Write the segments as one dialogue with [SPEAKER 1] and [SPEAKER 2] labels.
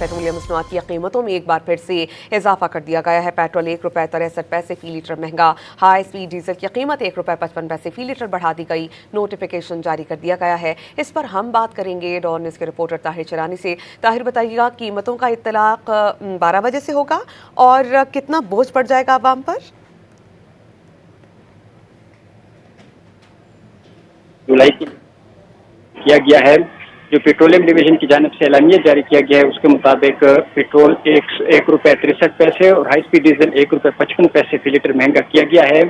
[SPEAKER 1] Petroleum मसनूआत की कीमतों में एक बार फिर से इजाफा कर दिया गया है। पेट्रोल ₹1.63 फी लीटर महंगा। हाई स्पीड डीजल की कीमत ₹1.55 फी लीटर बढ़ा दी गई। नोटिफिकेशन जारी कर दिया गया है। इस पर हम बात करेंगे डॉन न्यूज़ के रिपोर्टर ताहिर चरानी से। ताहिर, बताइएगा कीमतों का इत्तलाक 12 बजे से होगा और कितना बोझ पड़ जाएगा आवाम पर?
[SPEAKER 2] जुलाई किया गया है। जो पेट्रोलियम डिवीजन की जानिब से एलानिया जारी किया गया है उसके मुताबिक पेट्रोल ₹1.63 और हाई स्पीड डीजल ₹1.55 फी लीटर महंगा किया गया है।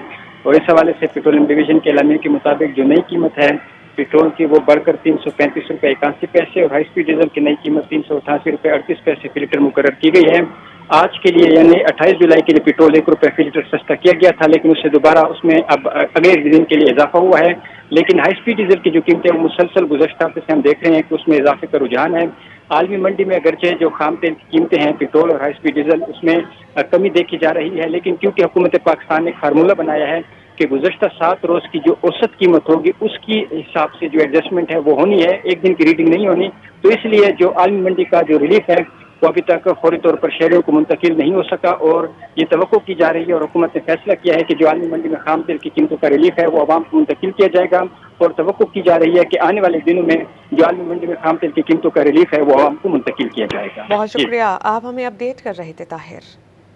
[SPEAKER 2] और इस हवाले से पेट्रोलियम डिवीजन के एलानिया के मुताबिक जो नई कीमत है पेट्रोल की वो बढ़कर ₹335.81 और हाई स्पीड डीजल की नई कीमत ₹388.38 फी लीटर मुकर्रर की गई है। आज के लिए यानी 28 जुलाई के लिए पेट्रोल ₹1 फी लीटर सस्ता किया गया था, लेकिन उससे दोबारा उसमें अब अगले दिन के लिए इजाफा हुआ है। लेकिन हाई स्पीड डीजल की जो कीमतें वो मुसलसल गुज़श्ता हफ्ते से हम देख रहे हैं कि उसमें इजाफे का रुझान है। आलमी मंडी में अगरचे जो खाम तेल की कीमतें हैं पेट्रोल और हाई स्पीड डीजल उसमें कमी देखी जा रही है, लेकिन क्योंकि हुकूमत पाकिस्तान ने एक फार्मूला बनाया है कि गुज़श्ता 7 रोज़ की जो औसत कीमत होगी उसकी हिसाब से जो एडजस्टमेंट है वो होनी है, एक दिन की रीडिंग नहीं होनी। तो इसलिए जो आलमी मंडी का जो रिलीफ है वो अभी तक फौरी तौर पर शहरों को मुंतकिल नहीं हो सका और ये तवक्को की जा रही है और हुकूमत ने फैसला किया है कि जो आलमी मंडी में खाम तेल की कीमतों का रिलीफ है वो आवाम को मुंतकिल किया जाएगा। और तवक्को की जा रही है कि आने वाले दिनों में जो आलमी मंडी में खाम तेल की कीमतों का रिलीफ है वो आवाम को मुंतकिल किया जाएगा।
[SPEAKER 1] बहुत शुक्रिया, आप हमें अपडेट कर रहे थे ताहिर।